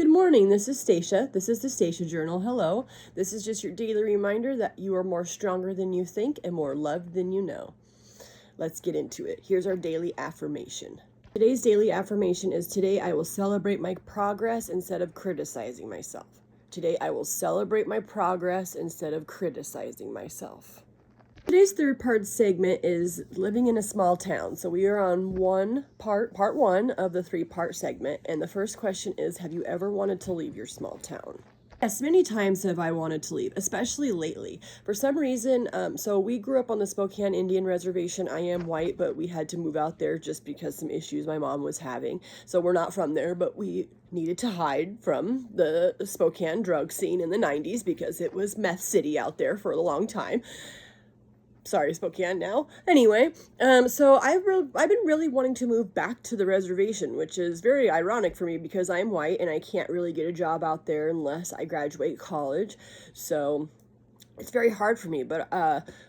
Good morning, this is Stacia. This is the Stacia Journal. Hello. This is just your daily reminder that you are more stronger than you think and more loved than you know. Let's get into it. Here's our daily affirmation. Today's daily affirmation is today I will celebrate my progress instead of criticizing myself. Today I will celebrate my progress instead of criticizing myself. Today's third-part segment is living in a small town. So we are on part one of the three-part segment. And the first question is, have you ever wanted to leave your small town? Yes, many times have I wanted to leave, especially lately. For some reason, so we grew up on the Spokane Indian Reservation. I am white, but we had to move out there just because some issues my mom was having. So we're not from there, but we needed to hide from the Spokane drug scene in the 90s because it was meth city out there for a long time. Sorry, Spokane now. Anyway, so I've been really wanting to move back to the reservation, which is very ironic for me because I'm white and I can't really get a job out there unless I graduate college. So it's very hard for me, but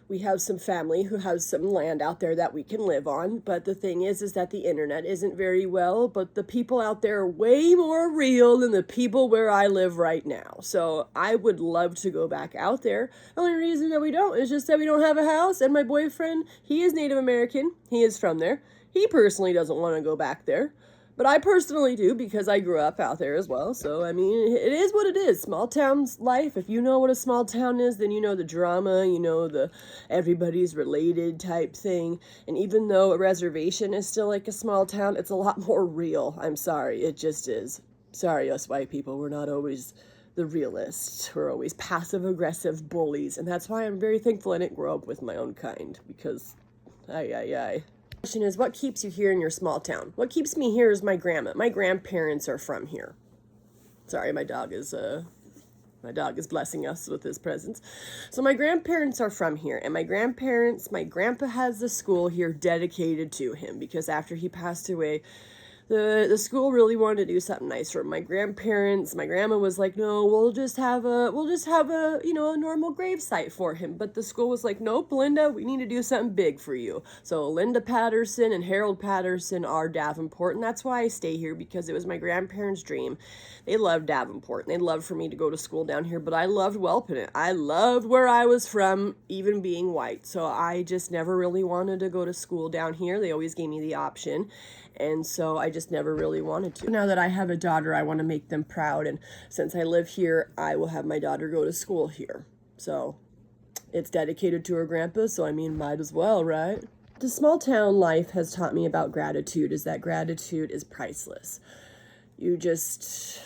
we have some family who has some land out there that we can live on. But the thing is that the internet isn't very well, but the people out there are way more real than the people where I live right now. So I would love to go back out there. The only reason that we don't is just that we don't have a house, and my boyfriend, he is Native American. He is from there. He personally doesn't want to go back there. But I personally do because I grew up out there as well. So, I mean, it is what it is. Small town's life. If you know what a small town is, then you know the drama, you know the everybody's related type thing. And even though a reservation is still like a small town, it's a lot more real. I'm sorry. It just is. Sorry, us white people. We're not always the realists. We're always passive-aggressive bullies. And that's why I'm very thankful I didn't grow up with my own kind. Because, Question is, what keeps you here in your small town? What keeps me here is my grandma. My grandparents are from here. Sorry, my dog is blessing us with his presence. So my grandparents are from here, and my grandpa has a school here dedicated to him because after he passed away, the school really wanted to do something nice for my grandparents. My grandma was like, no, we'll just have a a normal grave site for him. But the school was like, nope, Linda, we need to do something big for you. So Linda Patterson and Harold Patterson are Davenport, and that's why I stay here because it was my grandparents' dream. They loved Davenport, and they loved for me to go to school down here, but I loved Welpinit. I loved where I was from, even being white. So I just never really wanted to go to school down here. They always gave me the option. And so I just never really wanted to. Now that I have a daughter, I want to make them proud. And since I live here, I will have my daughter go to school here. So it's dedicated to her grandpa, so I mean, might as well, right? The small town life has taught me about gratitude, is that gratitude is priceless. You just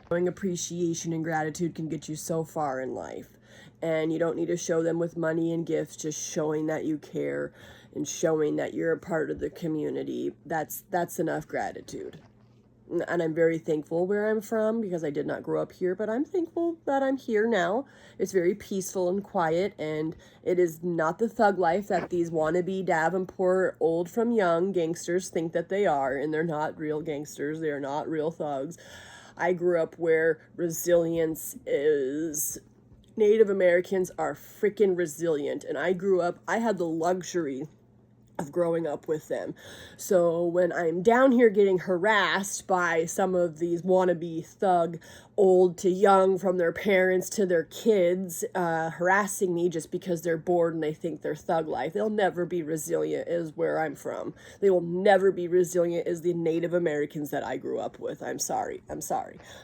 showing appreciation and gratitude can get you so far in life. And you don't need to show them with money and gifts, just showing that you care and showing that you're a part of the community. That's enough gratitude. And I'm very thankful where I'm from because I did not grow up here, but I'm thankful that I'm here now. It's very peaceful and quiet, and it is not the thug life that these wannabe Davenport old from young gangsters think that they are, and they're not real gangsters. They are not real thugs. I grew up where resilience is... Native Americans are freaking resilient, and I had the luxury of growing up with them. So when I'm down here getting harassed by some of these wannabe thug, old to young, from their parents to their kids, harassing me just because they're bored and they think they're thug life, they'll never be resilient as where I'm from. They will never be resilient as the Native Americans that I grew up with. I'm sorry. I'm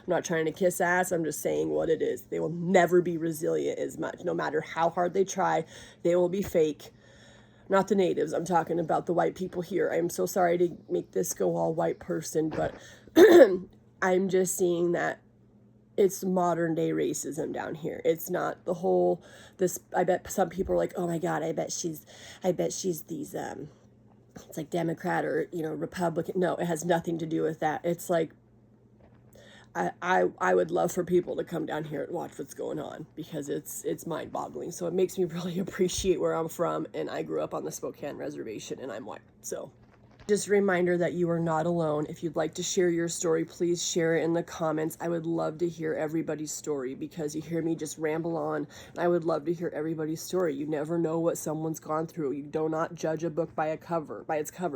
not trying to kiss ass. I'm just saying what it is. They will never be resilient as much. No matter how hard they try, they will be fake. Not the natives, I'm talking about the white people here. I'm so sorry to make this go all white person, but I'm just seeing that it's modern day racism down here. It's not the whole, I bet some people are like, oh my God, I bet she's these, it's like Democrat or, Republican. No, it has nothing to do with that. It's like, I would love for people to come down here and watch what's going on because it's mind-boggling. So it makes me really appreciate where I'm from, and I grew up on the Spokane Reservation, and I'm white. So Just a reminder that you are not alone. If you'd like to share your story, please share it in the comments. I would love to hear everybody's story because you hear me just ramble on. I would love to hear everybody's story. You never know what someone's gone through. You do not judge a book by its cover.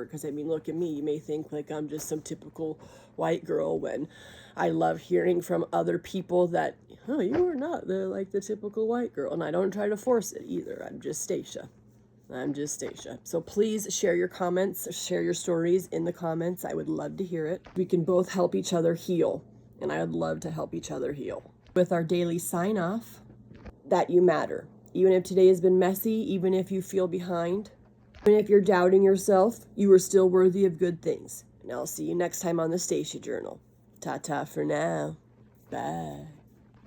Because I mean, look at me. You may think like I'm just some typical white girl when I love hearing from other people that, oh, you are not like the typical white girl. And I don't try to force it either. I'm just Stacia. So please share your comments, share your stories in the comments. I would love to hear it. We can both help each other heal, and I would love to help each other heal. With our daily sign off, that you matter. Even if today has been messy, even if you feel behind, even if you're doubting yourself, you are still worthy of good things. And I'll see you next time on the Stacia Journal. Ta-ta for now. Bye.